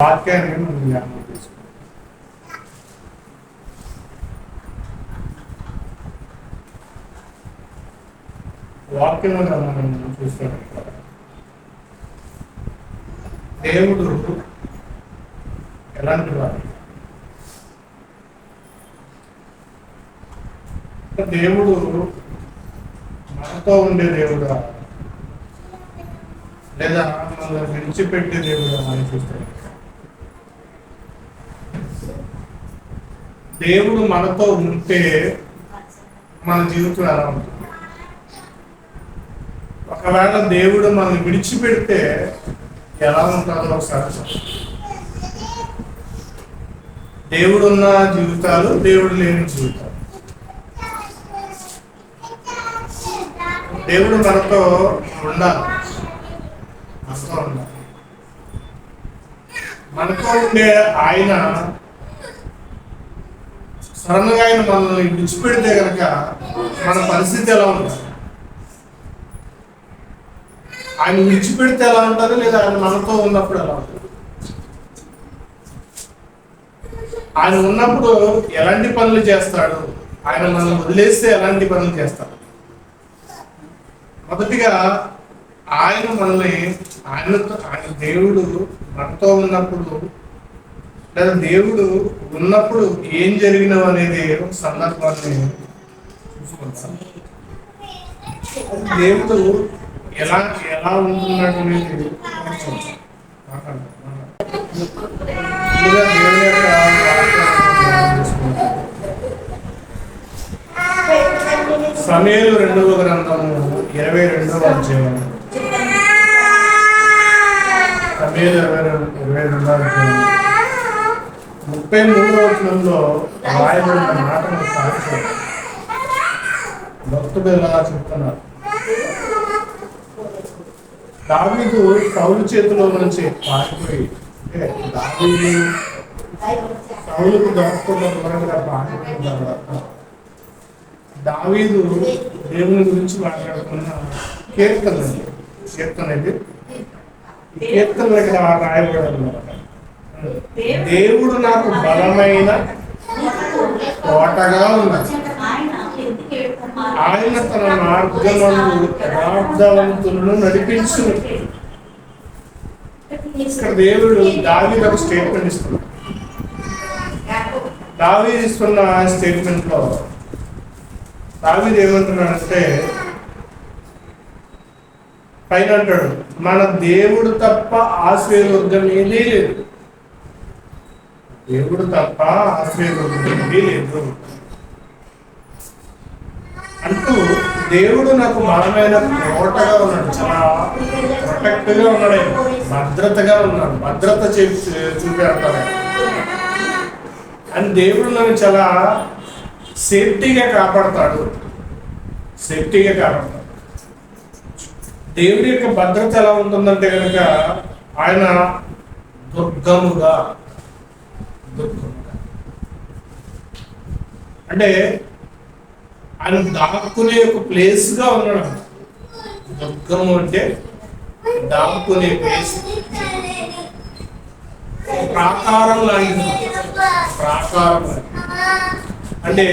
వాక్యాన్ని మనం జ్ఞాపకం చేసుకోవాలి. వాక్యంలో మనం చూస్తున్నట్టు దేవుడు ఎలాంటి వాడు? దేవుడు మనతో ఉండే దేవుడా లేదా మనల్ని విడిచిపెట్టే దేవుడా అని చూస్తాడు. దేవుడు మనతో ఉంటే మన జీవితం ఎలా ఉంటుంది? ఒకవేళ దేవుడు మనల్ని విడిచిపెడితే ఎలా ఉంటుందో ఒకసారి. దేవుడు ఉన్న జీవితాలు, దేవుడు లేని జీవితాలు. దేవుడు మనతో ఉండాలి, మనతో ఉండే ఆయన సడన్ గా ఆయన మనల్ని విడిచిపెడితే కనుక మన పరిస్థితి ఎలా ఉంటుంది? ఆయన విడిచిపెడితే ఎలా ఉంటుంది, లేదా ఆయన మనతో ఉన్నప్పుడు ఎలా ఉంటుంది? ఆయన ఉన్నప్పుడు ఎలాంటి పనులు చేస్తాడు, ఆయన మనల్ని వదిలేస్తే ఎలాంటి పనులు చేస్తాడు? మొదటిగా ఆయన మనల్ని ఆయన దేవుడు మనతో ఉన్నప్పుడు లేదా దేవుడు ఉన్నప్పుడు ఏం జరిగినవి అనేది ఒక సందర్భాన్ని చూసుకుంటాం. దేవుడు ఎలా ఎలా ఉంటున్నాడు అనేది దేవుని యొక్క సమూయేలు 2వ గ్రంథము 22వ అధ్యాయం. సమూయేలు 22వ అధ్యాయం 33వ వచనంలో రాయబడిన మాటను సాక్షి భక్తుడు ఎలా చెప్తున్నారు. దావీదు సౌలు చేతిలో నుంచి పారిపోయి, దావీదు సౌలుకు దొరకకుండా దూరంగా పారిపోయిన తర్వాత దావీదు దేవుని గురించి మాట్లాడుకున్న కీర్తన ఇది. కీర్తన ఇక్కడ రాయబడి, దేవుడు నాకు బలమైన కోటగా ఉన్నాడు, ఆయన తన మార్గమందు యథార్థవంతులను నడిపించు. ఇక్కడ దేవుడు దావీదు ఒక స్టేట్మెంట్ ఇస్తున్నాడు. దావీదు ఇస్తున్న స్టేట్మెంట్ లో దావీదు ఏమంటున్నాడంటే, పైన అంటాడు, మన దేవుడు తప్ప ఆశ్రయదుర్గం ఏదీ లేదు, దేవుడు తప్ప ఆశ్రయదుర్గం ఏదీ లేదు అంటూ దేవుడు నాకు బలమైన కోటగా ఉన్నాడు, చాలా ప్రొటెక్ట్ గా ఉన్నాడు, భద్రతగా ఉన్నాడు, భద్రత చూపెడతాడు. అని దేవుడు నన్ను చాలా సేఫ్టీగా కాపాడతాడు. దేవుడి యొక్క భద్రత ఎలా ఉంటుందంటే కనుక ఆయన దుర్గముగా అంటే ఆయన దాక్కునే ఒక ప్లేస్ గా ఉన్నాడు. దుర్గము అంటే దాక్కునే ప్లేస్, ప్రాకారం లాంటి. ప్రాకారం అంటే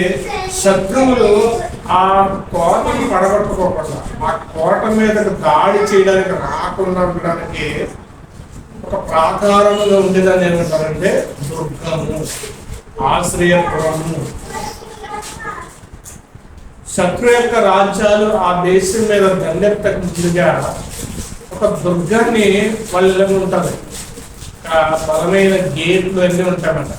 శత్రువులు ఆ కోటను పడగొట్టుకోకుండా, ఆ కోట మీద దాడి చేయడానికి రాకుండా ఉండడానికి ఒక ప్రాకారంలో ఉండేదాన్ని ఏమంటారంటే దుర్గము, ఆశ్రయపురము. శత్రు యొక్క రాజ్యాలు ఆ దేశం మీద దండెత్తకు ముందుగా ఒక దుర్గాన్ని వాళ్ళు ఉంటుంది. బలమైన గేట్లు అన్నీ ఉంటామట.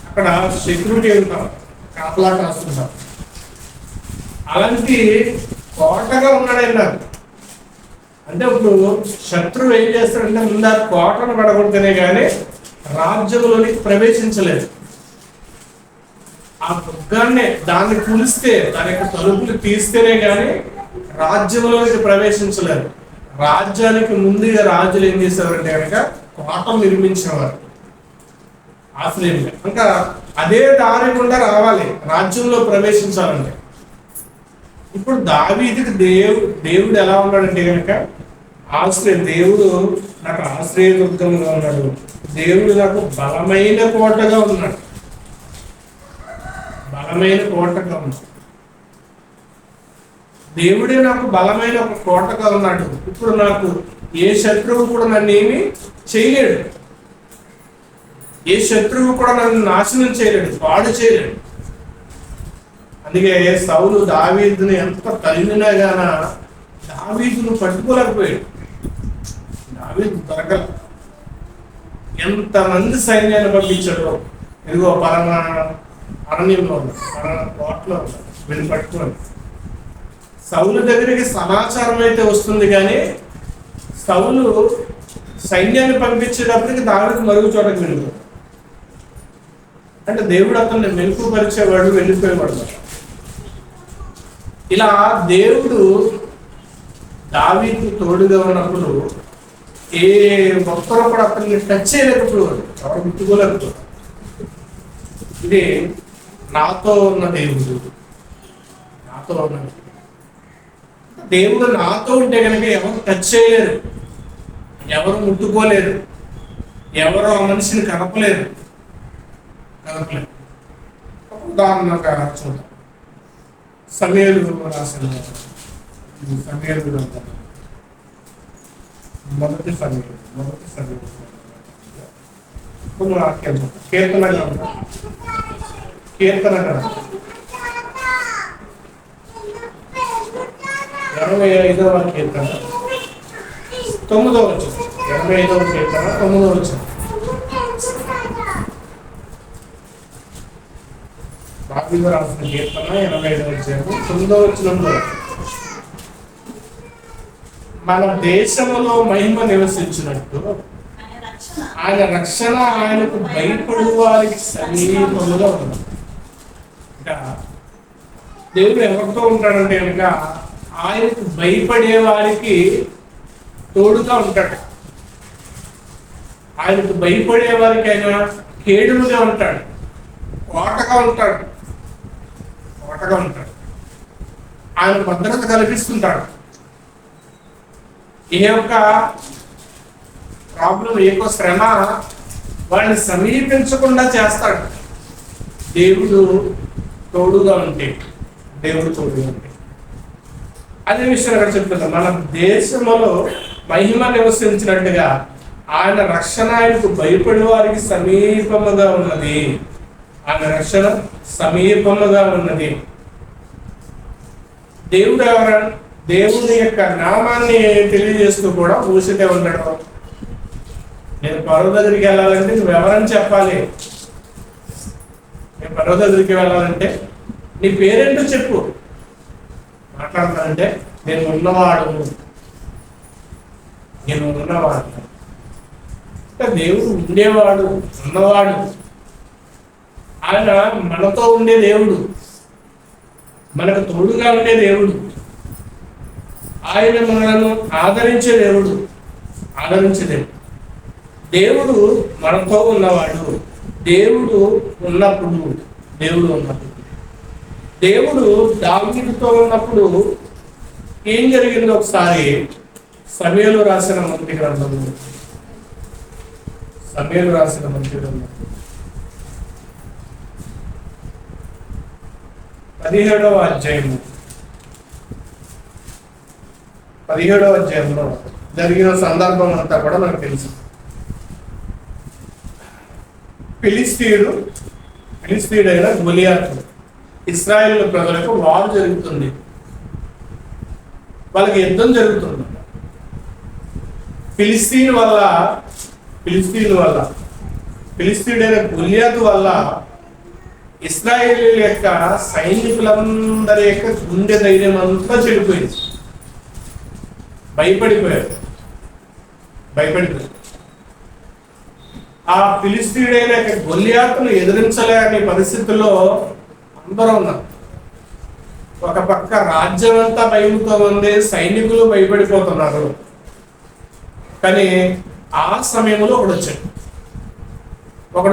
అక్కడ సెక్యూరిటీ ఉంటారు, కాపలా కాస్తుంటారు. అలాంటి కోటగా ఉన్నాడు. అంటే ఇప్పుడు శత్రువు ఏం చేస్తాడంటే ముందు ఆ కోటను పడగొడితేనే కానీ రాజ్యంలోనికి ప్రవేశించలేదు. ఆ దుర్గాన్ని దాన్ని కూలిస్తే, దాని యొక్క తలుపులు తీస్తేనే కానీ రాజ్యంలోనికి ప్రవేశించలేదు. రాజ్యానికి ముందుగా రాజులు ఏం చేసేవారంటే కనుక కోట నిర్మించేవారు ఆశ్రయంగా. ఇంకా అదే దారి గుండా రావాలి రాజ్యంలో ప్రవేశించాలంటే. ఇప్పుడు దావీదుకి దేవుడు ఎలా ఉన్నాడంటే కనుక ఆశ్రయ దేవుడు నాకు ఆశ్రయదుర్గంగా ఉన్నాడు, దేవుడు నాకు బలమైన కోటగా ఉన్నాడు. బలమైన కోటగా ఉన్నాడు. దేవుడే నాకు బలమైన ఒక కోటగా ఉన్నాడు. ఇప్పుడు నాకు ఏ శత్రువు కూడా నన్ను ఏమీ చేయలేడు. ఏ శత్రువు కూడా నన్ను నాశనం చేయలేడు, పాడు చేయలేడు. అందుకే సౌలు దావీదుని ఎంత తరిమినా గాన దావీదును పట్టుకోలేకపోయాడు. దావీదు దొరకల. ఎంతమంది సైన్యాన్ని పంపించాడు. ఇదిగో పలానా అరణ్యంలో ఉన్నాడు, పలానా కోటలో ఉన్నాడు, వెళ్ళి పట్టుకోండి. సౌలు దగ్గరికి సమాచారం అయితే వస్తుంది, కానీ సౌలు సైన్యాన్ని పంపించేటప్పటికి దావీదు మరుగు చోటకి వెళ్ళిపోయాడు. అంటే దేవుడు అతన్ని మెరుగుపరిచేవాడు, వెళ్ళిపోయేవాడు. ఇలా దేవుడు దావీదుకు తోడుగా ఉన్నప్పుడు ఏ ఒక్కరు కూడా అతన్ని టచ్ చేయలేకపోయాడు, ఎవరు ముట్టుకోలేకపోయాడు. ఇది నాతో ఉన్న దేవుడు. నాతో ఉన్న దేవుడు నాతో ఉంటే కనుక ఎవరు టచ్ చేయలేరు, ఎవరు ముట్టుకోలేరు, ఎవరు ఆ మనిషిని కనపలేరు. ఉదాహరణగా చూద్దాం. సమూయేలు రాసిన సమూయేలు మొదటి సమూయేలు కీర్తన గ్రంథం 85వ కీర్తన 9వ వచనం. 85వ కీర్తన 9వ వచనం. దావీదు రాసిన కీర్తన 85వ అధ్యాయం 9వ వచనంలో మన దేశంలో మహిమ నివసించినట్టు ఆయన రక్షణ ఆయనకు భయపడు వారికి సమీపముగా ఉంది. ఇంకా దేవుడు ఎవరితో ఉంటాడంటే కనుక ఆయనకు భయపడే వారికి తోడుగా ఉంటాడు. ఆయనకు భయపడే వారికి ఆయన కేడుగా ఉంటాడు, కోటగా ఉంటాడు. ఆయన భద్రత కల్పిస్తుంటాడు. ఏ యొక్క ప్రాబ్లం, ఏ యొక్క శ్రమ వాడిని సమీపించకుండా చేస్తాడు. దేవుడు తోడుగా ఉంటే అదే విషయం అక్కడ చెప్తున్నాం. మన దేశంలో మహిమ నివసించినట్టుగా ఆయన రక్షణ ఆయనకు భయపడే వారికి సమీపముగా ఉన్నది. ఆయన రక్షణ సమీపముగా ఉన్నది. దేవుని యొక్క నామాన్ని తెలియజేస్తూ కూడా ఊసితే ఉండడం. నేను పర్వ దగ్గరికి వెళ్ళాలంటే నువ్వు ఎవరని చెప్పాలి. నేను పర్వ దగ్గరికి వెళ్ళాలంటే నీ పేరేంటో చెప్పు. మాట్లాడతానంటే నేను ఉన్నవాడు. దేవుడు ఉండేవాడు, ఉన్నవాడు. ఆయన మనతో ఉండే దేవుడు, మనకు తోడుగా ఉండే దేవుడు. ఆయన మనను ఆదరించే దేవుడు. దేవుడు మనతో ఉన్నవాడు. దేవుడు ఉన్నప్పుడు దేవుడు దావీదుతో ఉన్నప్పుడు ఏం జరిగిందో ఒకసారి సమూయేలు రాసిన మొదటి గ్రంథం 17వ అధ్యాయము 17వ అధ్యాయంలో జరిగిన సందర్భం అంతా కూడా మనకు తెలుసు. ఫిలిస్తీయుడైన గొలియాతు ఇశ్రాయేలు ప్రజలకు వారు జరుగుతుంది. వాళ్ళకి యుద్ధం జరుగుతుంది. ఫిలిస్తీయుడైన గొలియాతు వల్ల ఇశ్రాయేలీయుల యొక్క సైనికులందరి యొక్క గుండె ధైర్యం అంతా చెడిపోయింది. భయపడిపోయారు. ఆ ఫిలిస్తీయుడైన యొక్క గొలియాతును ఎదిరించలేని పరిస్థితుల్లో అందరూ ఉన్నారు. ఒక పక్క రాజ్యం అంతా భయంతో ఉంది, సైనికులు భయపడిపోతున్నారు. కానీ ఆ సమయంలో ఒకడు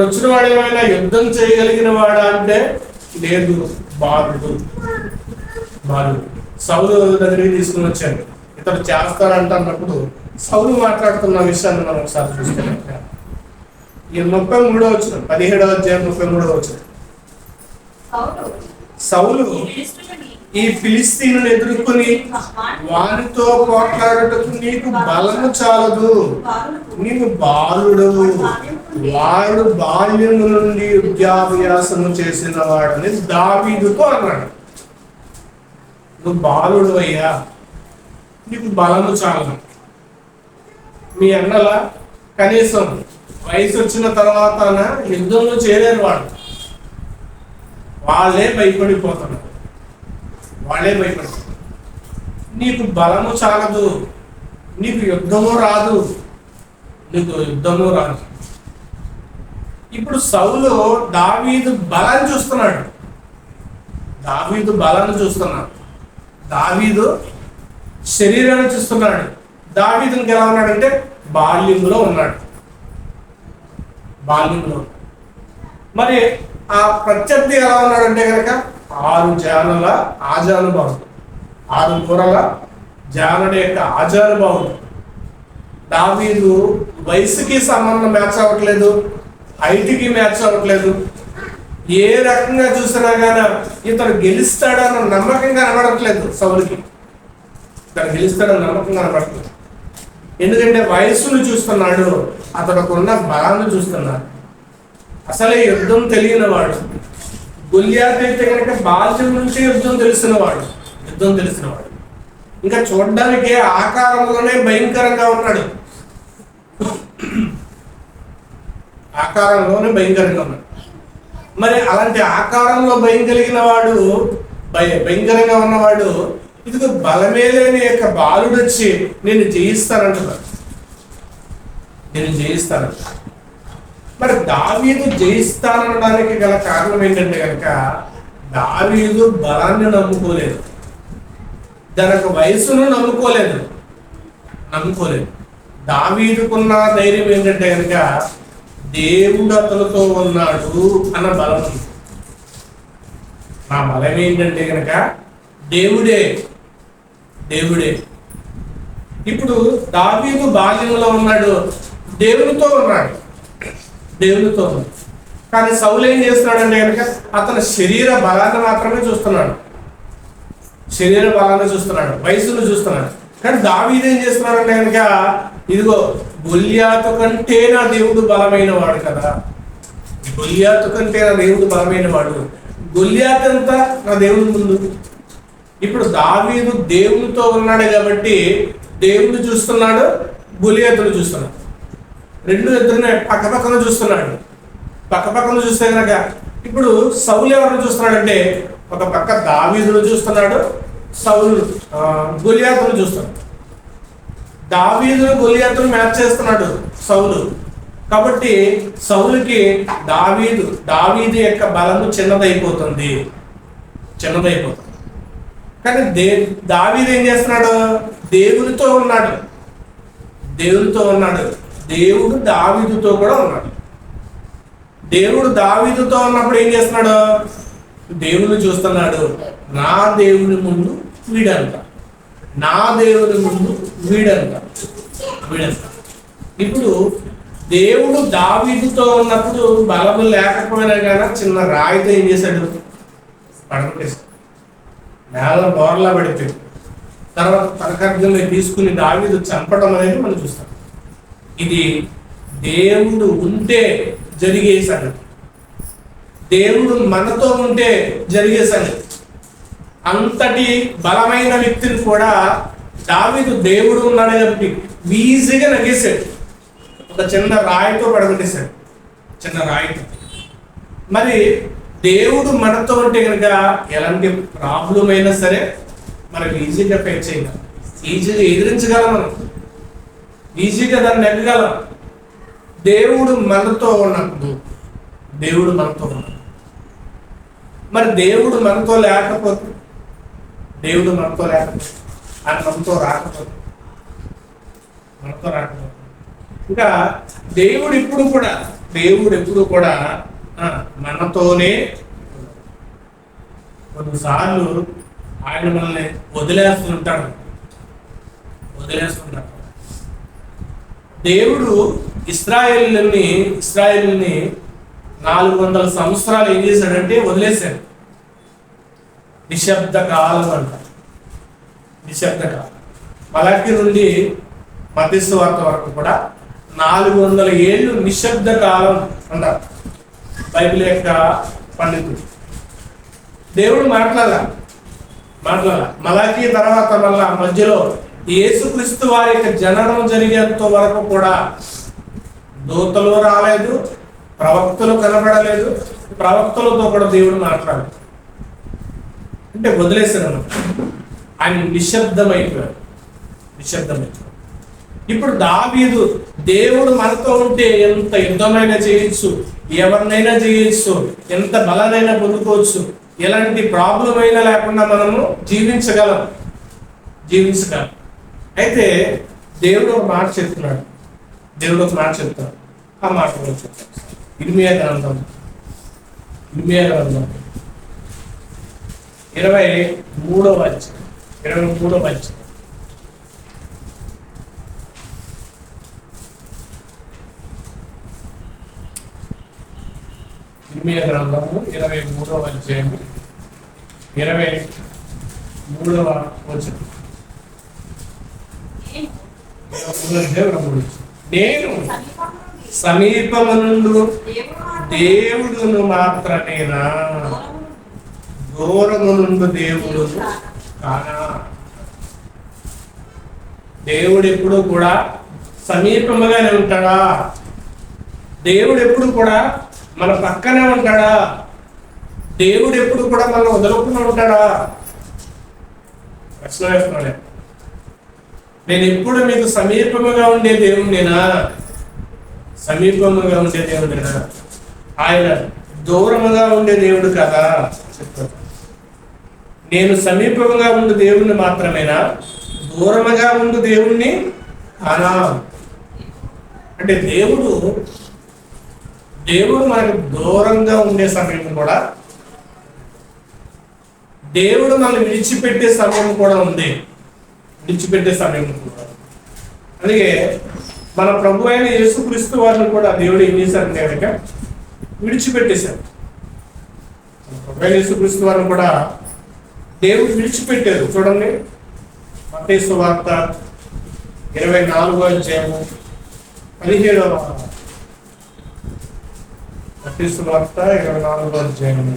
వచ్చిన వాడు ఏమైనా యుద్ధం చేయగలిగిన వాడా అంటే లేదు, బాలుడు. సౌలు దగ్గరికి తీసుకుని వచ్చాడు. ఇతడు చేస్తాడంట అన్నప్పుడు సౌలు మాట్లాడుతున్న విషయాన్ని మనం ఒకసారి చూస్తే ఈ 33వ వచనం 17వ అధ్యాయం 33వ వచనం. సౌలు ఈ ఫిలిస్తీనుని ఎదుర్కొని వారితో పోట్లాడుటకు నీకు బలము చాలదు, నీకు బాలుడు, వాడు బాల్యము నుండి విద్యాభ్యాసము చేసిన వాడని దావీదుతో అన్నాడు. నువ్వు బాలుడు అయ్యా, నీకు బలము చాలదు. మీ అన్నల కనీసం వయసు వచ్చిన తర్వాత యుద్ధంలో చేరేరు, వాళ్ళే భయపడిపోతున్నారు. నీకు బలము చాలదు, నీకు యుద్ధము రాదు. ఇప్పుడు సౌలు దావీదు బలాన్ని చూస్తున్నాడు. దావీదు శరీరాన్ని చూస్తున్నాడు. దావీదునికి ఎలా ఉన్నాడంటే బాల్యంలో ఉన్నాడు. మరి ఆ ప్రత్యర్థి ఎలా ఉన్నాడంటే కనుక 6 జానుల ఆజానుభావుడు, 6 మూరల జానుడి యొక్క ఆజానుభావుడు. దావీదు వయసుకి సంబంధం మ్యాచ్ అవ్వట్లేదు, హైట్కి మ్యాచ్ అవ్వట్లేదు. ఏ రకంగా చూసినా కానీ ఇతను గెలుస్తాడన్న నమ్మకంగా కనబడట్లేదు సౌలుకి. ఎందుకంటే వయస్సును చూస్తున్నాడు, అతడుకున్న బలాన్ని చూస్తున్నాడు. అసలే యుద్ధం తెలియని వాడు. గొల్లియాతు అయితే కనుక బాల్యం నుంచి యుద్ధం తెలిసినవాడు. ఇంకా చూడడానికి ఆకారంలోనే భయంకరంగా ఉన్నాడు. మరి అలాంటి ఆకారంలో భయంకరంగా ఉన్నవాడు ఇదిగో బలమే లేని యొక్క బాలుడు వచ్చి నేను జయిస్తానంటున్నాడు. మరి దావీదు జయిస్తానడానికి గల కారణం ఏంటంటే కనుక దావీదు బలాన్ని నమ్ముకోలేదు, తనకు వయసును నమ్ముకోలేదు. దావీదుకున్న ధైర్యం ఏంటంటే కనుక దేవుడు అతనితో ఉన్నాడు అన్న బలం. నా బలం ఏంటంటే కనుక దేవుడే. ఇప్పుడు దావీదు బాల్యంలో ఉన్నాడు, దేవునితో ఉన్నాడు. కానీ సౌలు ఏం చేస్తున్నాడంటే కనుక అతని శరీర బలాన్ని మాత్రమే చూస్తున్నాడు, వయసును చూస్తున్నాడు. కానీ దావీదు ఏం చేస్తున్నాడంటే కనుక ఇదిగో గొల్లియాతు కంటే నా దేవుడు బలమైన వాడు కదా, గొల్లియాతు అంతా నా దేవుడి ముందు. ఇప్పుడు దావీదు దేవునితో ఉన్నాడు కాబట్టి దేవుడు చూస్తున్నాడు, గొల్లియాతును చూస్తున్నాడు. ఇద్దరిని పక్కపక్కన చూస్తే కనుక ఇప్పుడు సౌలు ఎవరిని చూస్తున్నాడంటే ఒక పక్క దావీదును చూస్తున్నాడు, గొల్లియాతును చూస్తున్నాడు. గొల్లియాతును మ్యాచ్ చేస్తున్నాడు సౌలు. కాబట్టి సౌలుకి దావీదు యొక్క బలము చిన్నదైపోతుంది. కానీ దావీదు ఏం చేస్తున్నాడు? దేవునితో ఉన్నాడు. దేవుడు దావీదుతో కూడా ఉన్నాడు. దేవుడు దావీదుతో ఉన్నప్పుడు ఏం చేస్తున్నాడు? దేవుని చూస్తున్నాడు. నా దేవుని ముందు వీడంట. ఇప్పుడు దేవుడు దావీదుతో ఉన్నప్పుడు బలము లేకపోయినా కానీ చిన్న రాయితో ఏం చేశాడు? పడగొట్టేశాడు. నేల బోర్లా పడిపోయింది. తర్వాత తనకర్జంగా తీసుకుని దావీదు చంపడం అనేది మనం చూస్తాం. ఇది దేవుడు ఉంటే జరిగే సంగతి, దేవుడు మనతో ఉంటే జరిగే సంగతి. అంతటి బలమైన వ్యక్తిని కూడా దావీదు దేవుడు ఉన్నాడు కాబట్టి ఈజీగా నగేశాడు. ఒక చిన్న రాయితో పడగొట్టేశాడు. మరి దేవుడు మనతో ఉంటే కనుక ఎలాంటి ప్రాబ్లం అయినా సరే మనకు ఈజీగా ఫేస్ చేయగలం, ఈజీగా ఎదిరించగలం, మనం ఈజీగా దాన్ని నెగ్గగలం. దేవుడు మనతో ఉన్నప్పుడు మరి దేవుడు మనతో లేకపోతే ఆయన మనతో రాకపోతే ఇంకా దేవుడు ఎప్పుడు కూడా మనతోనే. కొన్నిసార్లు ఆయన మనల్ని వదిలేస్తుంటాడు. దేవుడు ఇస్రాయేల్ని 400 సంవత్సరాలు ఏం చేశాడంటే వదిలేశాడు. నిశ్శబ్ద కాలం అంట. నిశ్శబ్ద కాలం. మలాకి నుండి మత్తయి సువార్త వరకు కూడా 400 ఏళ్ళు నిశ్శబ్ద కాలం అంటారు బైబిల్ యొక్క పండితుడు. దేవుడు మాట్లాడాల. మలాకి తర్వాత మళ్ళా మధ్యలో యేసుక్రీస్తు వారి యొక్క జననం జరిగేంత వరకు కూడా దూతలు రాలేదు, ప్రవక్తలు కనబడలేదు, ప్రవక్తలతో కూడా దేవుడు మాట్లాడారు. అంటే వదిలేశాడు. ఆయన నిశ్శబ్దమైపోయాడు. ఇప్పుడు దావీదు దేవుడు మనతో ఉంటే ఎంత యుద్ధమైనా చేయొచ్చు, ఎవరినైనా చేయొచ్చు, ఎంత బలానైనా పొందుకోవచ్చు, ఎలాంటి ప్రాబ్లం అయినా లేకుండా మనము జీవించగలం. అయితే దేవుడు ఒక మాట చెప్తున్నాడు. ఆ మాట చెప్తాడు. ఇర్మియా గ్రంథం 23వ అధ్యాయం. ఇర్మియా గ్రంథము 23వ అధ్యాయం 23వ వచనం. నేను సమీపమునందు దేవుడును మాత్రమేనా, దూరము నుండి దేవుడు కానా? దేవుడు ఎప్పుడు కూడా సమీపముగానే ఉంటాడా? దేవుడు ఎప్పుడు కూడా మన పక్కనే ఉంటాడా? దేవుడు ఎప్పుడు కూడా మనం వదలకుండా ఉంటాడా? ప్రశ్న వేస్తున్నాడు. నేను ఎప్పుడు మీకు సమీపముగా ఉండే దేవుడినేనా? ఆయన దూరముగా ఉండే దేవుడు కదా చెప్తాడు. నేను సమీపముగా ఉండే దేవుణ్ణి మాత్రమేనా, దూరముగా ఉండే దేవుణ్ణి కానా? అంటే దేవుడు మనకు దూరంగా ఉండే సమయం కూడా, దేవుడు మనల్ని విడిచిపెట్టే సమయం కూడా ఉంది. అందుకే మన ప్రభు అయిన యేసుక్రీస్తు వారిని కూడా దేవుడు ఏం చేశారంటే కనుక విడిచిపెట్టేశారు. ప్రభు అయిన యేసుక్రీస్తు వారిని కూడా దేవుడు విడిచిపెట్టారు. చూడండి, మత్తయి సువార్త 24వ అధ్యాయము 17వ. మత్తయి సువార్త 24వ అధ్యాయము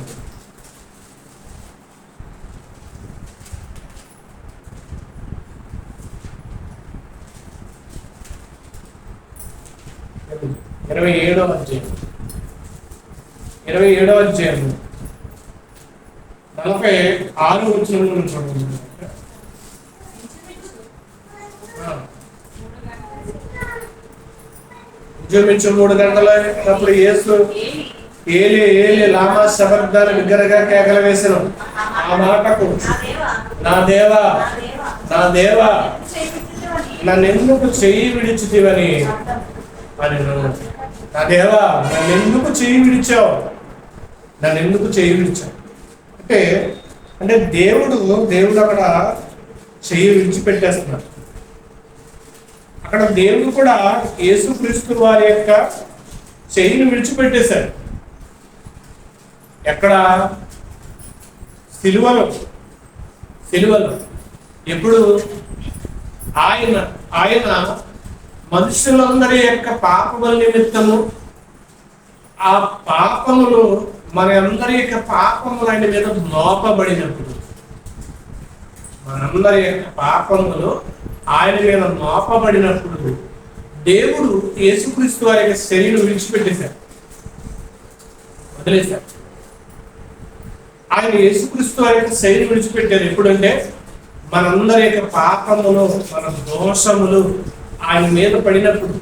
27వ అధ్యాయం 46వ వచనం చూడండి. ఇంచుమించు 3 గంటలప్పుడు యేసు ఏలే లామా శబర్దాన బిగ్గరగా కేకలు వేసెను. ఆ మాటకు నా దేవా నన్నెందుకు చెయ్యి విడిచితివని అని. నా దేవా నన్నెందుకు చెయ్యి విడిచావు? అంటే దేవుడు అక్కడ చెయ్యి విడిచిపెట్టేస్తున్నాడు. అక్కడ దేవుడు కూడా యేసుక్రీస్తు వారి యొక్క చెయ్యిని విడిచిపెట్టేశాడు. ఎక్కడ? సిలువలో. ఎప్పుడు? ఆయన మనుషులందరి యొక్క పాపముల నిమిత్తము, ఆ పాపములు మన అందరి యొక్క పాపములు ఆయన మీద మోపబడినప్పుడు, మనందరి యొక్క పాపములు ఆయన మీద మోపబడినప్పుడు దేవుడు యేసుక్రీస్తు వారి యొక్క శరీరం విడిచిపెట్టేశాడు, వదిలేశాడు. ఆయన యేసుక్రీస్తు వారి యొక్క శరీరం విడిచిపెట్టారు. ఎప్పుడంటే మనందరి యొక్క పాపములు, మన దోషములు ఆయన మీద పడినప్పుడు,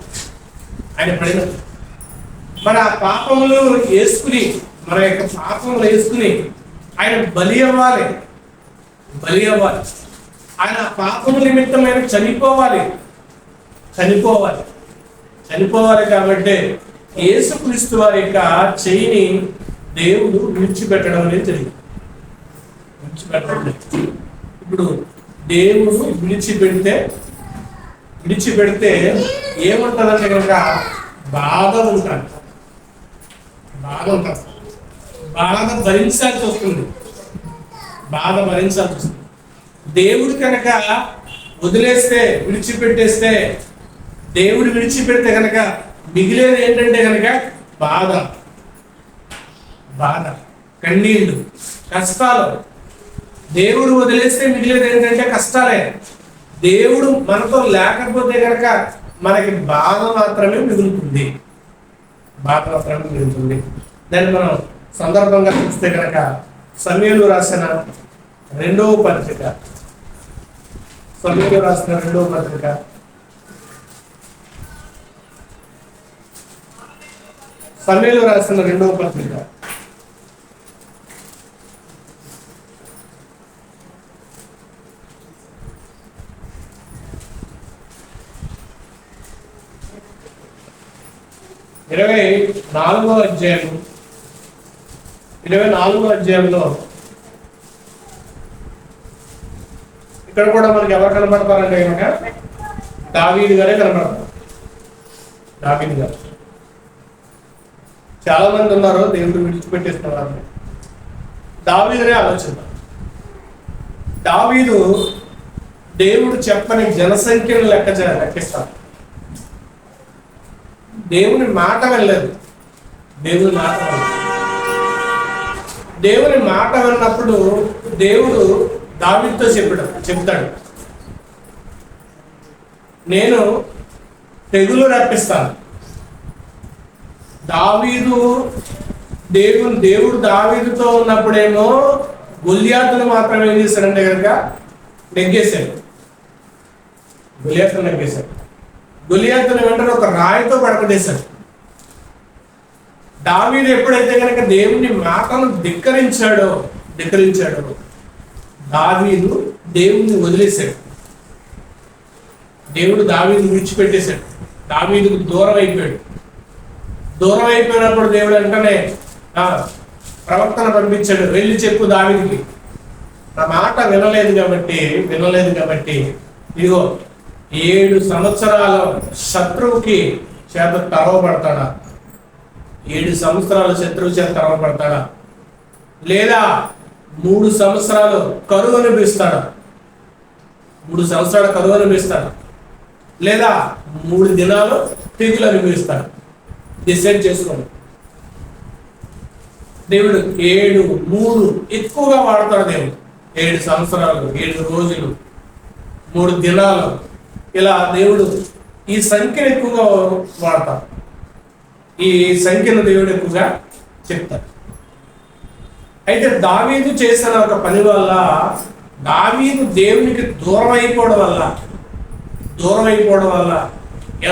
మన పాపములు వేసుకుని, మన యొక్క పాపములు వేసుకుని ఆయన బలి అవ్వాలి. ఆయన పాపముల నిమిత్తం ఆయన చనిపోవాలి కాబట్టి యేసుక్రీస్తు వారి యొక్క చెయ్యిని దేవుడు విడిచిపెట్టడం అనేది జరిగింది. ఇప్పుడు దేవుడు విడిచిపెడితే ఏముంటుందంటే కనుక బాధ ఉంటాను, బాధ ఉంటాను, బాధ భరించాల్సి వస్తుంది, బాధ భరించాల్సి వస్తుంది. దేవుడు కనుక వదిలేస్తే, విడిచిపెట్టేస్తే, దేవుడు విడిచిపెడితే కనుక మిగిలేది ఏంటంటే కనుక బాధ, బాధ, కన్నీళ్ళు, కష్టాలు. దేవుడు వదిలేస్తే మిగిలేది ఏంటంటే కష్టాలే. దేవుడు మనతో లేకపోతే కనుక మనకి బాధ మాత్రమే మిగులుతుంది, బాధ మాత్రమే మిగులుతుంది. దాన్ని మనం సందర్భంగా చూస్తే కనుక సమూయేలు రాసిన రెండవ పత్రిక, సమూయేలు రాసిన రెండవ పత్రిక 24వ అధ్యాయంలో ఇక్కడ కూడా మనకి ఎవరు కనబడతారంటే కనుక దావీదు గారే కనబడతారు. దావీదు గారు. చాలా మంది ఉన్నారు దేవుడు విడిచిపెట్టేస్తున్నారు. దావీదునే ఆలోచిద్దాం. దావీదు దేవుడు చెప్పని జనసంఖ్యను లెక్కిస్తాడు. దేవుని మాట వెళ్ళలేదు, దేవుని మాట దేవుని మాట విన్నప్పుడు దేవుడు దావీదుతో చెప్తాడు, నేను తెగులు రప్పిస్తాను. దేవుడు దావీదుతో ఉన్నప్పుడేమో గొల్యాతును మాత్రం ఏం చేశాడంటే కనుక నెగ్గేశాడు. గొల్యాతును వెంటనే ఒక రాయితో పడకడేశాడు. దావీదు ఎప్పుడైతే కనుక దేవుని మాటను ధిక్కరించాడో దావీదు దేవుణ్ణి వదిలేశాడు. దేవుడు దావీదుని విడిచిపెట్టేశాడు. దావీదుకు దూరం అయిపోయినప్పుడు దేవుడు వెంటనే ప్రవక్తను పంపించాడు, వెళ్ళి చెప్పు దావీదుకి, నా మాట వినలేదు కాబట్టి ఇదిగో 7 సంవత్సరాల శత్రువుకి చేత తరవబడతాడా, 7 సంవత్సరాల శత్రువు చేత తరవబడతాడా, లేదా 3 సంవత్సరాలు కరువు అనిపిస్తాడా, 3 సంవత్సరాల కరువు అనిపిస్తాడా, లేదా 3 దినాలు తెగులు అనిపిస్తాడు. డిసైడ్ చేసుకోండి. దేవుడు 7-3 ఎక్కువగా వాడతాడు. దేవుడు 7 సంవత్సరాలు, 7 రోజులు, 3 దినాలు, ఇలా దేవుడు ఈ సంఖ్యను ఎక్కువగా వాడతాడు. ఈ సంఖ్యను దేవుడు ఎక్కువగా చెప్తాడు. అయితే దావీదు చేసిన ఒక పని వల్ల, దావీదు దేవునికి దూరం అయిపోవడం వల్ల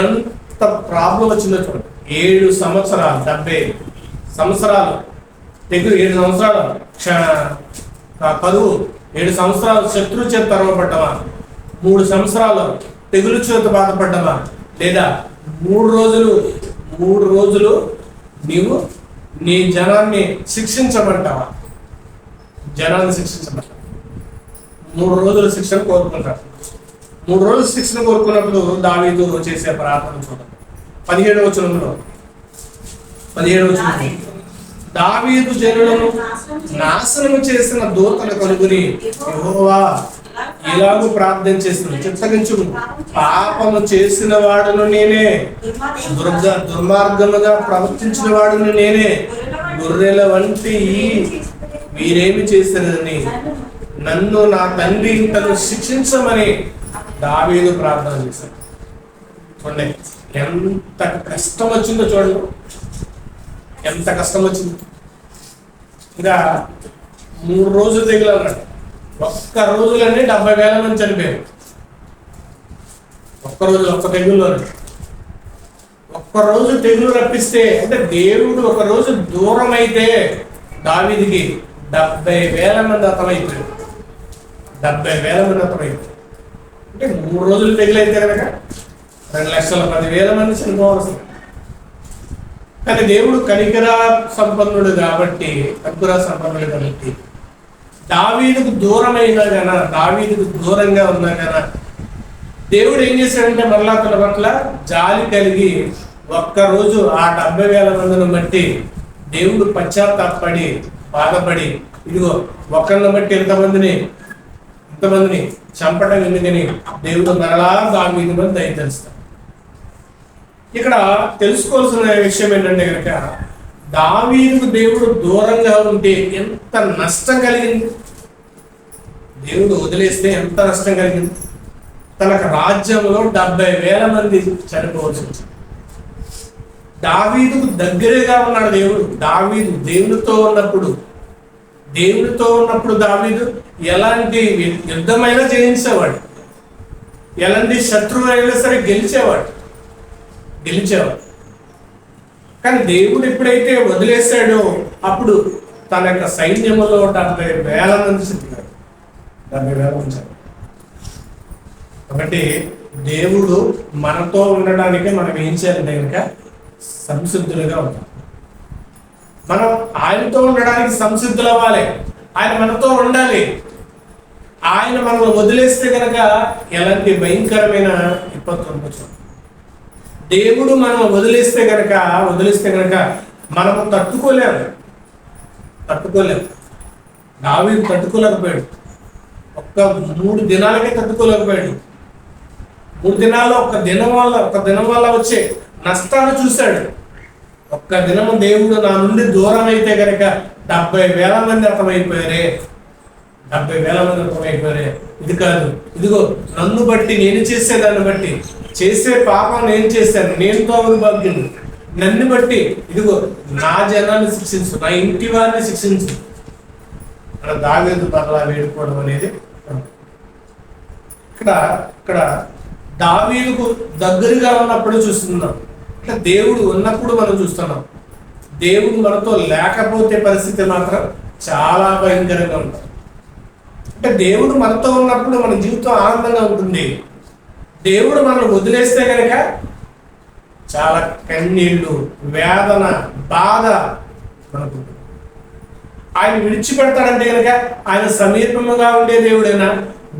ఎంత ప్రాబ్లం వచ్చిందో చూడండి. 7 సంవత్సరాలు 70 సంవత్సరాలు తెగులు, 7 సంవత్సరాలు కరువు, 7 సంవత్సరాలు శత్రువు చేత తరవబడ్డమా, 3 సంవత్సరాలు తెగులు చేత బాధపడ్డమా, లేదా 3 రోజులు నీవు నీ జనాన్ని శిక్షించమంటావా? 3 రోజుల శిక్షణ కోరుకుంటాడు. 3 రోజుల శిక్షణ కోరుకున్నప్పుడు దావీదు చేసే ప్రార్థన చూడండి. 17వ వచనంలో దావీదు జనులను నాశనము చేసిన దూతను కనుగొని యెహోవా ఇలాగూ ప్రార్థన చేస్తున్నాడు, చిత్తగించుము, పాపము చేసిన వాడును నేనే, దుర్మార్గముగా ప్రవర్తించిన వాడును నేనే, గొర్రెల వంటి వీరేమి చేశారని నన్ను నా తండ్రి ఇంటను శిక్షించమని దావీదు ప్రార్థన చేశాడు. చూడండి ఎంత కష్టం వచ్చిందో, చూడండి ఎంత కష్టం వచ్చింది. ఇంకా 3 రోజులు తెగులు అన్నాడు. ఒక్క రోజులన్నీ 70,000 మంది చనిపోయారు. ఒక్క తెగుల్లోనే. ఒక్క రోజు తెగులు రప్పిస్తే, అంటే దేవుడు ఒక రోజు దూరం అయితే దావీదుకి 70,000 మంది అర్థమైపోయారు. 70,000 మంది అర్థమైపోయారు. అంటే 3 రోజులు తెగులైతే కనుక 2,10,000 మంది చనిపోవాల్సింది. కానీ దేవుడు కనికర సంపన్నుడు కాబట్టి దావీదుకు దూరంగా ఉన్నా గన దేవుడు ఏం చేశాడంటే మరలా తన పట్ల జాలి కలిగి ఒక్కరోజు ఆ 70,000 మందిని బట్టి దేవుడు పశ్చాత్తాపడి బాధపడి, ఇదిగో ఒకరిని బట్టి ఇంతమందిని చంపడం ఎందుకని దేవుడు మరలా దావీదు మీద దయతలుస్తాడు. ఇక్కడ తెలుసుకోవాల్సిన విషయం ఏంటంటే కనుక, దావీదుకు దేవుడు దూరంగా ఉంటే ఎంత నష్టం కలిగింది, దేవుడు వదిలేస్తే ఎంత నష్టం కలిగింది. తనకు రాజ్యంలో 70,000 మంది చనిపోవచ్చు. దావీదుకు దగ్గరగా ఉన్నాడు దేవుడు. దావీదు దేవునితో ఉన్నప్పుడు దావీదు ఎలాంటి యుద్ధమైనా జయించేవాడు, ఎలాంటి శత్రువు అయినా సరే గెలిచేవాడు. కానీ దేవుడు ఎప్పుడైతే వదిలేశాడో అప్పుడు తన యొక్క సైన్యంలో 70,000 మంది సిద్ధిగారు. 70,000 ఉంచారు. కాబట్టి దేవుడు మనతో ఉండడానికి మనం ఏం చేయాలంటే కనుక సంసిద్ధులుగా ఉంటాం. మనం ఆయనతో ఉండడానికి సంసిద్ధులు అవ్వాలి. ఆయన మనతో ఉండాలి. ఆయన మనం వదిలేస్తే కనుక ఎలాంటి భయంకరమైన విపత్తు ఉండొచ్చు. దేవుడు మనం వదిలేస్తే కనుక మనము తట్టుకోలేము. దావీదు తట్టుకోలేకపోయాడు. ఒక్క 3 దినాలకే తట్టుకోలేకపోయాడు. 3 దినాల్లో ఒక దినం వల్ల వచ్చే నష్టాన్ని చూశాడు. ఒక్క దినము దేవుడు నా నుండి దూరం అయితే కనుక 70,000 మంది అర్థమైపోయారే. 70,000 మంది అర్థమైపోయారే. ఇది కాదు, ఇదిగో నన్ను బట్టి, నేను చేసేదాన్ని బట్టి, చేసే పాపం నేను చేశాను, నేను దౌర్భాగ్యుడు, నన్ను బట్టి ఇదిగో నా జనాన్ని శిక్షించు, నా ఇంటి వారిని శిక్షించు అక్కడ దావీదు మరలా వేడుకోవడం అనేది ఇక్కడ దావీదుకు దగ్గరగా ఉన్నప్పుడు చూస్తున్నాం. అంటే దేవుడు ఉన్నప్పుడు మనం చూస్తున్నాం. దేవుడు మనతో లేకపోతే పరిస్థితి మాత్రం చాలా భయంకరంగా ఉంటుంది. అంటే దేవుడు మనతో ఉన్నప్పుడు మన జీవితం ఆనందంగా ఉంటుంది. దేవుడు మనం వదిలేస్తే కనుక చాలా కన్నీళ్ళు, వేదన, బాధ మనకు. ఆయన విడిచిపెడతాడంటే కనుక ఆయన సమీపముగా ఉండే దేవుడైనా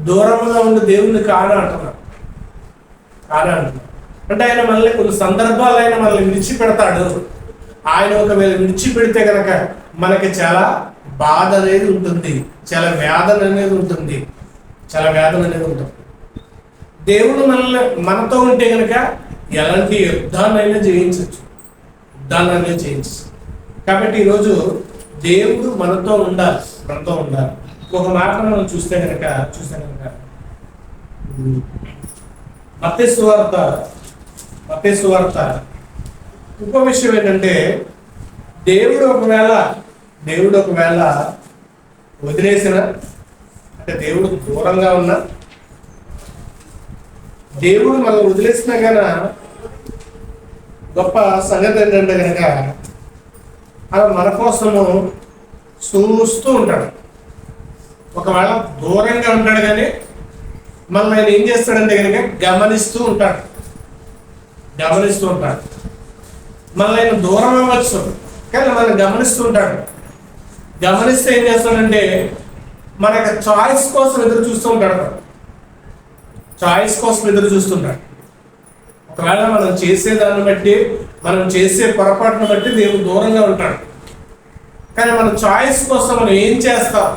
దూరముగా ఉండే దేవుడిని అంటున్నాడు. అంటే ఆయన మనల్ని కొన్ని సందర్భాలు ఆయన మనల్ని విడిచిపెడతాడు. ఆయన ఒకవేళ విడిచిపెడితే కనుక మనకి చాలా బాధ అనేది ఉంటుంది, చాలా వేదన అనేది ఉంటుంది. దేవుడు మనతో ఉంటే కనుక ఎలాంటి యుద్ధాన్నైనా జయించవచ్చు. కాబట్టి ఈరోజు దేవుడు మనతో ఉండాలి. ఒక మాట మనం చూస్తే కనుక మత్తయి సువార్త ఇంకో విషయం ఏంటంటే, దేవుడు ఒకవేళ వదిలేసిన, అంటే దేవుడు దూరంగా ఉన్నా, దేవుడు మనం వదిలేసినా కానీ గొప్ప సంగతి ఏంటంటే కనుక అలా మన కోసము చూస్తూ ఉంటాడు. ఒకవేళ దూరంగా ఉంటాడు కానీ మనల్ని ఆయన ఏం చేస్తాడంటే కనుక గమనిస్తూ ఉంటాడు. మనల్ని ఆయన దూరం అవ్వచ్చు కానీ మనల్ని గమనిస్తూ ఉంటాడు. గమనిస్తే ఏం చేస్తాడంటే మన చాయిస్ కోసం ఎదురు చూస్తుంటాడు. ఒకవేళ మనం చేసేదాన్ని బట్టి, మనం చేసే పొరపాటును బట్టి దేవుడు దూరంగా ఉంటాడు. కానీ మన చాయిస్ కోసం మనం ఏం చేస్తాం.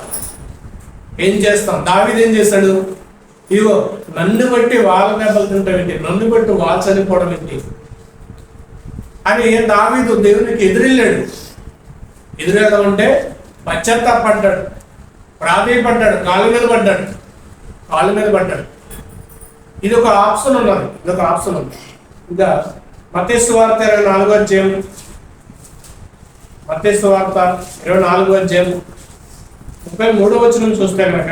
దావీదు ఏం చేశాడు? ఇదిగో నన్ను బట్టి వాళ్ళ దెబ్బలు తింటామేంటి, నన్ను బట్టి వాళ్ళు చనిపోవడం ఏంటి అని దావీదు దేవునికి ఎదురెళ్ళడం అంటే పశ్చాత్తాపడ్డాడు, ప్రాధేయపడ్డాడు, కాళ్ళ మీద పడ్డాడు. ఇది ఒక ఆప్షన్ ఉంది. ఇంకా మత్తయి సువార్త 24వ అధ్యాయం 33వ వచనం చూస్తే కనుక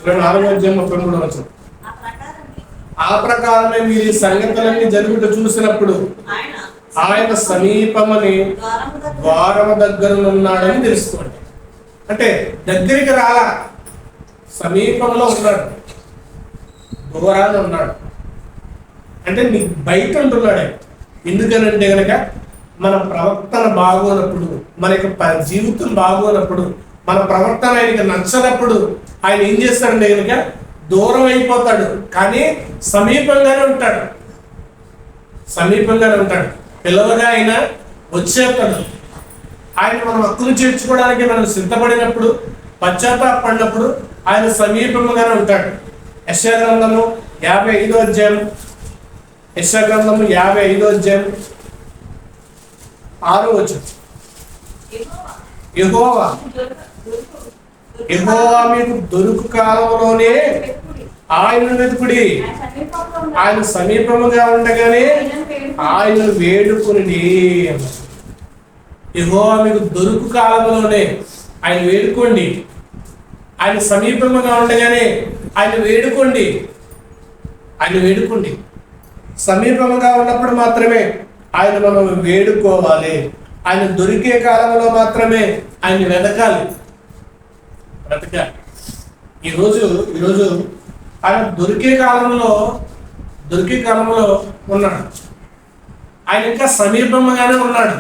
24వ అధ్యాయం 33వ వచనం, ఆ ప్రకారమే మీరు ఈ సంగతులన్నీ జరుగుట చూసినప్పుడు ఆయన సమీపమని ద్వారము దగ్గర ఉన్నాడని తెలుసుకోండి. అంటే దగ్గరికి రాలా, సమీపంలో ఉన్నాడు, దూరాన్ని ఉన్నాడు. అంటే నీకు బయట ఉంటున్నాడే. ఎందుకనంటే కనుక మన ప్రవర్తన బాగోనప్పుడు, మన యొక్క జీవితం బాగోనప్పుడు, మన ప్రవర్తన ఆయనకి నచ్చనప్పుడు ఆయన ఏం చేస్తాడంటే కనుక దూరం అయిపోతాడు, కానీ సమీపంగానే ఉంటాడు. సమీపంగానే ఉంటాడు. పిల్లలుగా ఆయన వచ్చేస్తాడు. ఆయన మనం హక్కును చేర్చుకోవడానికి మనం సిద్ధపడినప్పుడు, పశ్చాత్తాపడినప్పుడు ఆయన సమీపంగానే ఉంటాడు. యెషయా గ్రంథము 55వ అధ్యాయం, యెషయా గ్రంథము 55వ అధ్యాయం 6వ వచనం. యెహోవా మీకు దొరుకు కాలంలోనే ఆయనను వెతుకుడి, ఆయన సమీపముగా ఉండగానే ఆయన వేడుకుని. యెహోవా మీకు దొరుకు కాలంలోనే ఆయన వేడుకోండి, ఆయన సమీపముగా ఉండగానే ఆయన వేడుకోండి. ఆయన వేడుకోండి. సమీపముగా ఉన్నప్పుడు మాత్రమే ఆయన మనం వేడుకోవాలి. ఆయన దొరికే కాలంలో మాత్రమే ఆయన వెతకాలి. ఈరోజు ఆయన దొరికే కాలంలో ఉన్నాడు. ఆయన ఇంకా సమీపంగానే ఉన్నాడు.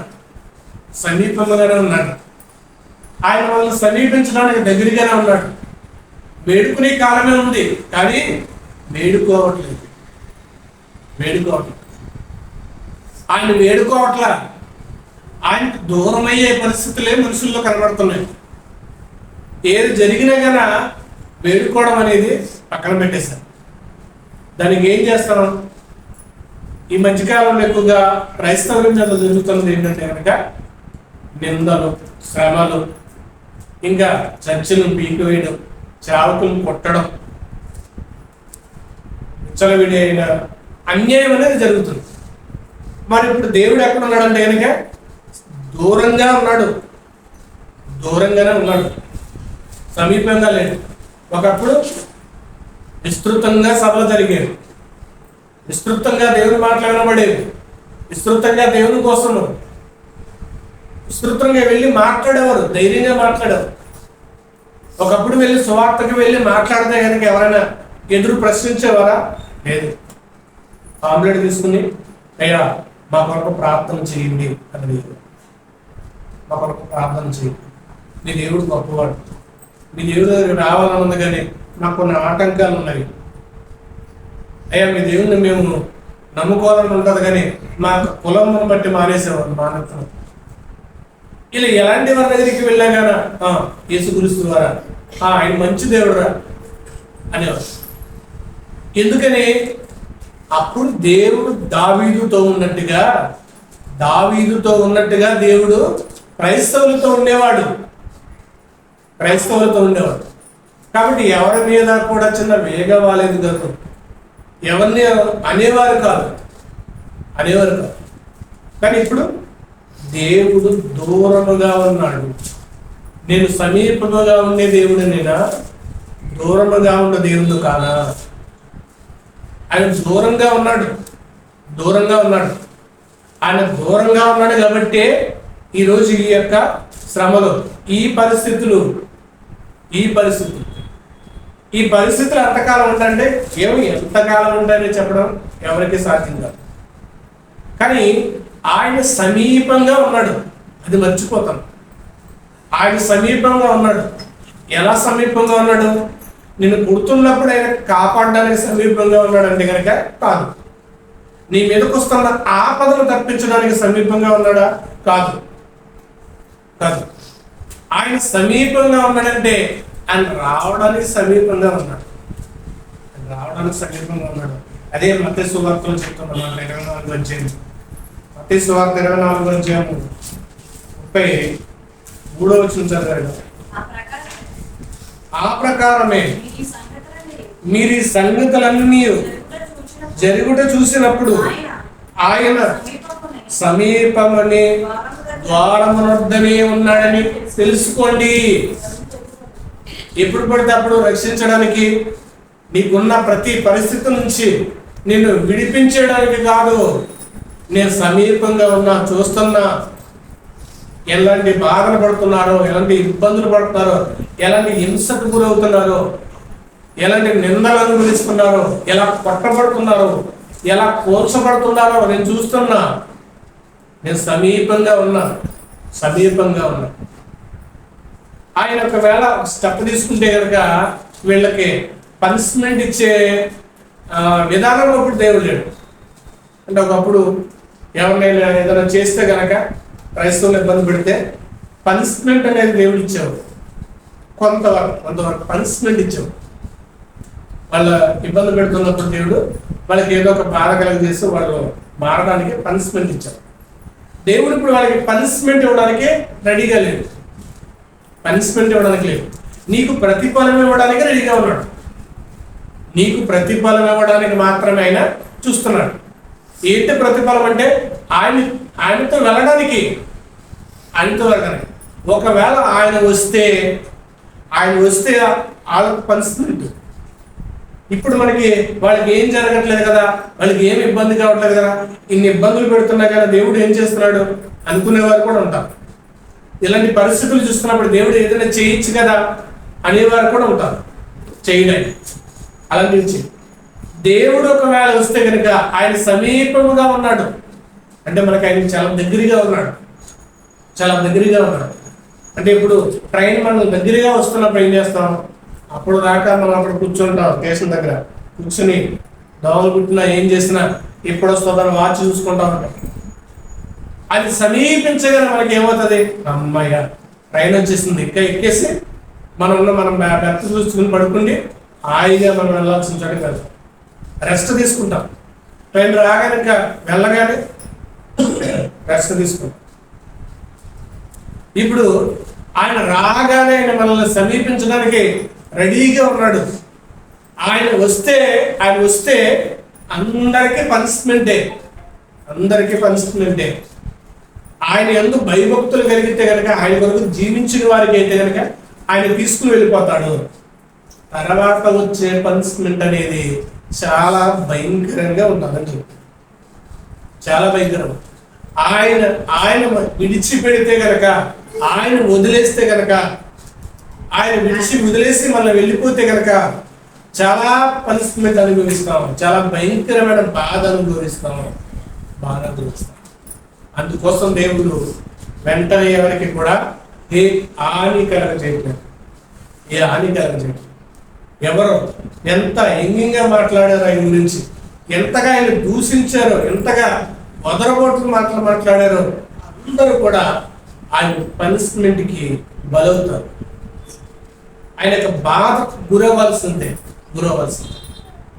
ఆయన మనల్ని సమీపించడానికి దగ్గరగానే ఉన్నాడు. వేడుకునే కాలమే ఉంది, కానీ వేడుకోవట్లేదు. ఆయన వేడుకోవట్లా. ఆయనకు దూరం అయ్యే పరిస్థితులే మనుషుల్లో కనబడుతున్నాయి. ఏది జరిగినా కానీ వేడుకోవడం అనేది పక్కన పెట్టేశారు. దానికి ఏం చేస్తాను? ఈ మధ్యకాలంలో ఎక్కువగా క్రైస్తవుల మీద జరుగుతున్నది ఏంటంటే కనుక నిందలు, శ్రమలు, ఇంకా చర్చలు పీకివేయడం, చావకులు కొట్టడం, విచ్చలవిడి అయిన అన్యాయం అనేది జరుగుతుంది. మరి ఇప్పుడు దేవుడు ఎక్కడ ఉన్నాడంటే కనుక దూరంగానే ఉన్నాడు, సమీపంగా లేడు. ఒకప్పుడు విస్తృతంగా సభలు జరిగేవి, విస్తృతంగా దేవుని మాటలు వినబడేవి, విస్తృతంగా దేవుని కోసము విస్తృతంగా వెళ్ళి మాట్లాడేవారు, ధైర్యంగా మాట్లాడేవారు. ఒకప్పుడు వెళ్ళి సువార్తకు వెళ్ళి మాట్లాడితే కనుక ఎవరైనా ఎదురు ప్రశ్నించేవారా? లేదు. ఆమ్లెట్ తీసుకుని అయ్యా మా కొరకు ప్రార్థన చేయండి అని, మా కొరకు ప్రార్థన చేయండి, నీ దేవుడు గొప్పవాడు, నీ దేవుడి దగ్గరికి రావాలని ఉంది కానీ మాకు కొన్ని ఆటంకాలు ఉన్నాయి, అయ్యా మీ దేవుడిని మేము నమ్ముకోవాలని ఉంటుంది కానీ మా కులం బట్టి మానేసేవారు, మానేస్తాం. ఇలా ఎలాంటి వారి దగ్గరికి వెళ్ళా కానీ యేసుక్రీస్తు ద్వారా ఆయన మంచి దేవుడురా అనేవారు. ఎందుకని? అప్పుడు దేవుడు దావీదుతో ఉన్నట్టుగా దేవుడు క్రైస్తవులతో ఉండేవాడు. కాబట్టి ఎవరి మీద కూడా చిన్న వేగ వాలేదు కాదు, ఎవరిని అనేవారు కాదు. కానీ ఇప్పుడు దేవుడు దూరముగా ఉన్నాడు. నేను సమీపముగా ఉండే దేవుడు నేనా, దూరముగా ఉన్న దేవుడు కానా? ఆయన దూరంగా ఉన్నాడు. ఆయన దూరంగా ఉన్నాడు కాబట్టి ఈరోజు ఈ యొక్క శ్రమలు, ఈ పరిస్థితులు ఎంతకాలం ఉంటాయంటే ఎంతకాలం ఉంటాయని చెప్పడం ఎవరికి సాధ్యం కాదు. కానీ ఆయన సమీపంగా ఉన్నాడు, అది మర్చిపోతాం. ఆయన సమీపంగా ఉన్నాడు. ఎలా సమీపంగా ఉన్నాడు? నిన్ను పుడుతున్నప్పుడు ఆయన కాపాడడానికి సమీపంగా ఉన్నాడు అంటే కనుక కాదు. నీ మీదకు వస్తున్న ఆపదను తప్పించడానికి సమీపంగా ఉన్నాడా? కాదు. ఆయన సమీపంగా ఉన్నాడంటే ఆయన రావడానికి సమీపంగా ఉన్నాడు. అదే మత్తయి సువార్తలో చెప్తున్నాం. 24వ అధ్యాయం, మత్తయి సువార్త 24వ అధ్యాయం 33వ వచనం చదివాడు. ఆ ప్రకారమే మీరు ఈ సంగతులన్నీ జరుగుట చూసినప్పుడు ఆయన సమీపమని ద్వారమునొద్దనే ఉన్నాడని తెలుసుకోండి. ఎప్పుడు పడితే అప్పుడు రక్షించడానికి, నీకున్న ప్రతి పరిస్థితి నుంచి నిన్ను విడిపించడానికి కాదు, నేను సమీపంగా ఉన్నా, చూస్తున్నా. ఎలాంటి బాధలు పడుతున్నారో, ఎలాంటి ఇబ్బందులు పడుతున్నారో, ఎలాంటి హింసకు గురవుతున్నారో, ఎలాంటి నిందలు అనుభవిస్తున్నారో, ఎలా కొట్టబడుతున్నారో, ఎలా కోల్చబడుతున్నారో నేను చూస్తున్నా. నేను సమీపంగా ఉన్నా. ఆయన ఒకవేళ స్టెప్ తీసుకుంటే కనుక వీళ్ళకి పనిష్మెంట్ ఇచ్చే విధానంలో ఇప్పుడు దేవుడు లేడు. అంటే ఒకప్పుడు ఎవరినైనా ఏదైనా చేస్తే కనుక క్రైస్తవులు ఇబ్బంది పెడితే పనిష్మెంట్ అనేది దేవుడు ఇచ్చేవాడు. కొంతవరకు పనిష్మెంట్ ఇచ్చేవాడు. వాళ్ళ ఇబ్బంది పెడుతున్నప్పుడు దేవుడు వాళ్ళకి ఏదో ఒక బాధ కలిగజేసి వాళ్ళు మారడానికి పనిష్మెంట్ ఇచ్చారు. దేవుడు ఇప్పుడు వాళ్ళకి పనిష్మెంట్ ఇవ్వడానికి రెడీగా లేదు. పనిష్మెంట్ ఇవ్వడానికి లేదు, నీకు ప్రతిఫలం ఇవ్వడానికి రెడీగా ఉన్నాడు. నీకు ప్రతిఫలం ఇవ్వడానికి మాత్రమే ఆయన చూస్తున్నాడు. ఏంటి ప్రతిఫలం అంటే ఆయనతో వెళ్ళడానికి. ఒకవేళ ఆయన వస్తే వాళ్ళకి పనిష్మెంట్. ఇప్పుడు వాళ్ళకి ఏం జరగట్లేదు కదా, వాళ్ళకి ఏమి ఇబ్బంది కావట్లేదు కదా, ఇన్ని ఇబ్బందులు పెడుతున్నా కదా దేవుడు ఏం చేస్తున్నాడు అనుకునేవారు కూడా ఉంటారు. ఇలాంటి పరిస్థితులు చూస్తున్నప్పుడు దేవుడు ఏదైనా చేయొచ్చు కదా అనేవారు కూడా ఉంటారు. చేయడానికి అలాంటి దేవుడు ఒకవేళ వస్తే కనుక ఆయన సమీపముగా ఉన్నాడు అంటే మనకి ఆయన చాలా దగ్గరగా ఉన్నాడు. అంటే ఇప్పుడు ట్రైన్ మనం దగ్గరగా వస్తున్నప్పుడు ఏం చేస్తాం, అప్పుడు దాకా మనం అక్కడ కూర్చుంటాం స్టేషన్ దగ్గర కూర్చుని దోమలు కుట్టినా ఏం చేసినా ఎప్పుడు వస్తుందని వాచ్ చూసుకుంటా ఉంటాం. అది సమీపించగానే మనకి ఏమవుతుంది, అమ్మాయిగా ట్రైన్ వచ్చేసింది, ఇంకా ఎక్కేసి మనం బెర్త్ చూసుకుని పడుకుండి హాయిగా మనం వెళ్ళాల్సిన చోటుకి వెళ్తాం, రెస్ట్ తీసుకుంటాం. ట్రైన్ రాగానే ఇంకా వెళ్ళగానే రెస్ట్ తీసుకుంటాం. ఇప్పుడు ఆయన రాగానే ఆయన మనల్ని సమీపించడానికి రెడీగా ఉన్నాడు. ఆయన వస్తే అందరికీ పనిష్మెంటే. ఆయన యందు భయభక్తులు కలిగితే కనుక, ఆయన కొరకు జీవించిన వారికి అయితే కనుక ఆయన తీసుకుని వెళ్ళిపోతాడు. తర్వాత వచ్చే పనిష్మెంట్ అనేది చాలా భయంకరంగా ఉంటుందని చెప్పి, చాలా భయంకరం. ఆయన విడిచిపెడితే కనుక, ఆయన వదిలేస్తే కనుక, ఆయన వదిలేసి మళ్ళీ వెళ్ళిపోతే కనుక చాలా పనిష్మెంట్ అనుభవిస్తాము, చాలా భయంకరమైన బాధ అనుభవిస్తాము. అందుకోసం దేవుడు వెంటనే ఎవరికి కూడా ఏ హాని కలగజేయట్లేదు. ఎవరు ఎంత ఎంగింగా మాట్లాడారో ఆయన గురించి, ఎంతగా ఆయన దూషించారో, ఎంతగా వదరబోట్లు మాట్లాడారో అందరూ కూడా ఆయన పనిష్మెంట్కి బలవుతారు. ఆయన యొక్క బాధ గురవలసిందే.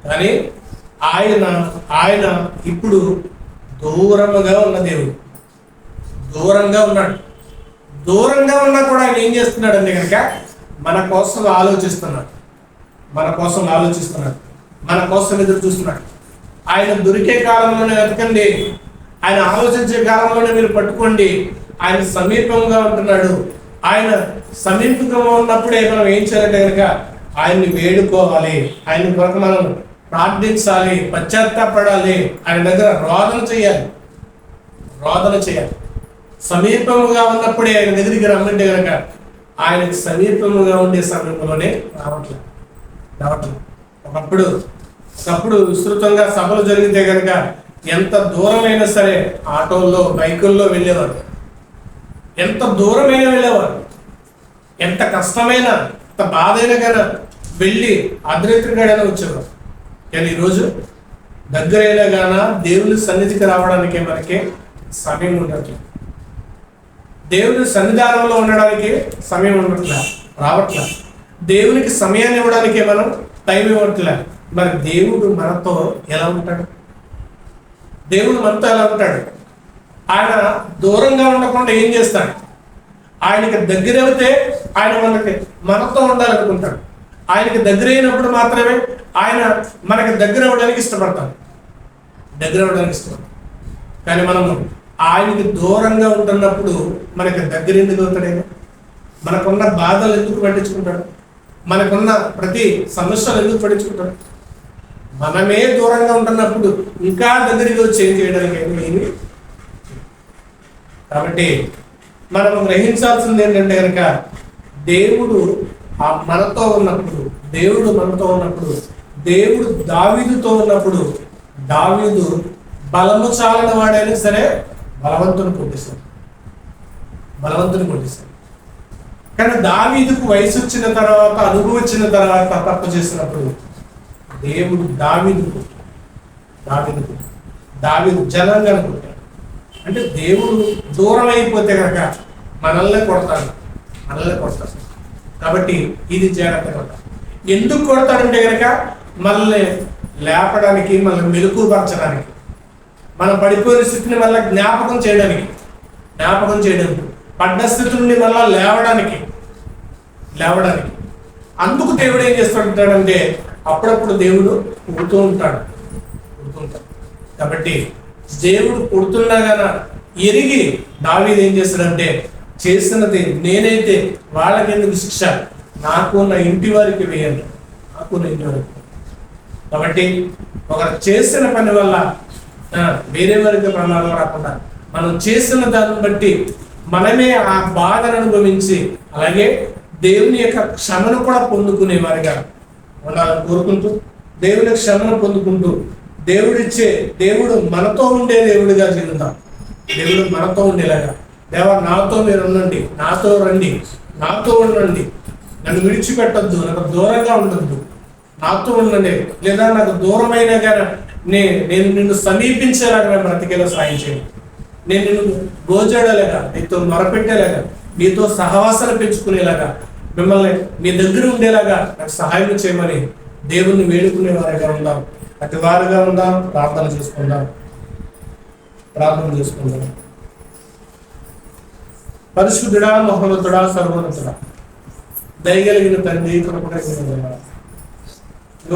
కానీ ఆయన ఇప్పుడు దూరంగా ఉన్న దేవుడు, దూరంగా ఉన్నాడు. దూరంగా ఉన్నా కూడా ఆయన ఏం చేస్తున్నాడు అంటే కనుక మన కోసం ఆలోచిస్తున్నాడు, మన కోసం ఎదురు చూస్తున్నాడు. ఆయన దొరికే కాలంలోనే వెతకండి, ఆయన ఆలోచించే కాలంలోనే మీరు పట్టుకోండి. ఆయన సమీపంగా ఉంటున్నాడు. ఆయన సమీపంగా ఉన్నప్పుడే మనం ఏం చేయాలంటే కనుక ఆయన్ని వేడుకోవాలి, ఆయన కొరకు మనం ప్రార్థించాలి, పశ్చాత్తాపడాలి, ఆయన దగ్గర రోదన చేయాలి. సమీపముగా ఉన్నప్పుడే ఆయన దగ్గరికి రమ్మంటే కనుక ఆయనకు సమీపముగా ఉండే సమీపంలోనే రావట్లేదు. ఒకప్పుడు విస్తృతంగా సభలు జరిగితే కనుక ఎంత దూరమైనా సరే ఆటోల్లో, బైకుల్లో వెళ్ళేవారు. ఎంత దూరమైనా వెళ్ళేవారు, ఎంత కష్టమైనా, ఎంత బాధైనా కానీ వెళ్ళి అర్ధరాత్రిగానే వచ్చేవారు. కానీ ఈరోజు దగ్గరైనా గానా దేవుని సన్నిధికి రావడానికి మనకి సమయం ఉండట్లేదు. దేవుని సన్నిధానంలో ఉండడానికి సమయం రావట్లే. దేవునికి సమయాన్ని ఇవ్వడానికి మనం టైం ఇవ్వట్లే. మరి దేవుడు మనతో ఎలా ఉంటాడు? ఆయన దూరంగా ఉండకుండా ఏం చేస్తాడు? ఆయనకి దగ్గర అవుతే ఆయన మనతో ఉండాలనుకుంటాడు. ఆయనకి దగ్గర అయినప్పుడు మాత్రమే ఆయన మనకి దగ్గర అవ్వడానికి ఇష్టపడతాడు. కానీ మనము ఆయనకి దూరంగా ఉంటున్నప్పుడు మనకి దగ్గర ఎందుకు అవుతాడైనా? మనకున్న బాధలు ఎందుకు పట్టించుకుంటాడు? మనకున్న ప్రతి సమస్యలు ఎందుకు పట్టించుకుంటాడు? మనమే దూరంగా ఉంటున్నప్పుడు ఇంకా దగ్గరికి వచ్చి ఏం చేయడానికి ఏమి. కాబట్టి మనం గ్రహించాల్సింది ఏంటంటే కనుక దేవుడు మనతో ఉన్నప్పుడు, దేవుడు దావీదుతో ఉన్నప్పుడు, దావీదు బలము చాలని వాడైనా సరే బలవంతుని కొట్టేశాడు. కానీ దావీదుకు వయసు వచ్చిన తర్వాత, అనుభవం వచ్చిన తర్వాత తప్పు చేసినప్పుడు దేవుడు దావీదుకు దావీదు జనాంగాన్ని కొట్టాడు. అంటే దేవుడు దూరం అయిపోతే కనుక మనల్నే కొడతాడు. కాబట్టి ఇది జాగ్రత్తగా ఉంటాం. ఎందుకు కొడతాడంటే కనుక మనల్ని లేపడానికి, మనల్ని మెలకుపరచడానికి, మనం పడిపోయిన స్థితిని మళ్ళీ జ్ఞాపకం చేయడానికి, పడ్డ స్థితి నుండి మళ్ళా లేవడానికి. అందుకు దేవుడు ఏం చేస్తుంటాడంటే అప్పుడప్పుడు దేవుడు పుడుతూ ఉంటాడు. కాబట్టి దేవుడు పుడుతున్నా గాన ఎరిగి దావీదు ఏం చేస్తాడంటే, చేసినది నేనైతే వాళ్ళకి ఎందుకు శిక్ష, నాకు నా ఇంటి వారికి వేయండి. కాబట్టి ఒకరు చేసిన పని వల్ల వేరే వారికి ప్రమాదం రాకుండా మనం చేసిన దాన్ని బట్టి మనమే ఆ బాధను అనుభవించి అలాగే దేవుని యొక్క క్షమను కూడా పొందుకునే వారిగా ఉండాలని కోరుకుంటూ, దేవుని క్షమను పొందుకుంటూ దేవుడు మనతో ఉండే దేవుడిగా జీవిద్దాం. దేవుడు మనతో ఉండేలాగా, దేవా నాతో మీరు ఉండండి, నాతో రండి, నాతో ఉండండి, నన్ను విడిచిపెట్టద్దు, నాకు దూరంగా ఉండద్దు, నాతో ఉండండి, లేదా నాకు దూరమైనా కానీ నేను నిన్ను సమీపించేలాగా నేను బ్రతికేలా సాయం చేయండి. నేను నిన్ను గోజాడేలాగా, నీతో మొరపెట్టేలాగా, నీతో సహవాసాలు పెంచుకునేలాగా, మిమ్మల్ని మీ దగ్గర ఉండేలాగా నాకు సహాయం చేయమని దేవుణ్ణి వేడుకునే వారిగా ఉందాం. అటు వారుగా ఉందాం. ప్రార్థన చేసుకుందాం. పరిశుద్ధుడా, మహోన్నతుడా, సర్వోన్నతుడా, దయగలిగిన తండ్రి, కృపగలిగిన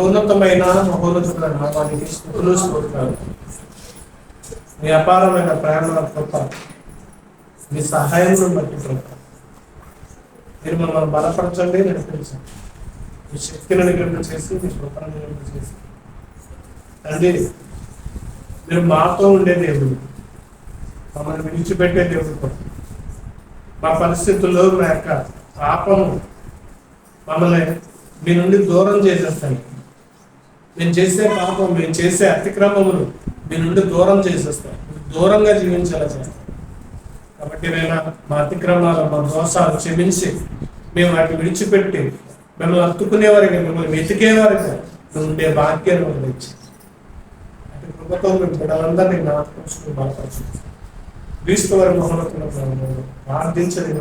ఉన్నతమైన మహోన్నతుల నామానికి స్తుతులు, స్తోత్రాలు. మీ అపారమైన ప్రేమ, కృప, మీ సహాయం బట్టి మీరు మమ్మల్ని బలపరచండి, నడిపించండి. మీ శక్తిని నిగమనం చేసి, మీ కృపను నిగమనం చేసి తండ్రి, మీరు మాతో ఉండే దేవుడు, మమ్మల్ని విడిచిపెట్టే దేవుడు. మా పరిస్థితుల్లో మా యొక్క పాపము మమ్మల్ని మీ నుండి దూరం చేసేస్తాయి. మేము చేసే పాపం, మేము చేసే అతిక్రమములు మీ నుండి దూరం చేసేస్తాయి, దూరంగా జీవించేలా చేస్తాం. కాబట్టి నేను మా అతిక్రమాలు, మా దోషాలు క్షమించి మేము వాటిని విడిచిపెట్టి మిమ్మల్ని హత్తుకునేవారికి, మిమ్మల్ని వెతికేవారికి ఉండే భాగ్యాన్ని మనం ఇచ్చి అటు కృపతో మేము బిడ్డలందరినీ జ్ఞాపకం బలపరచు. క్రీస్తు వారి మహోన్నతులను ప్రార్థించని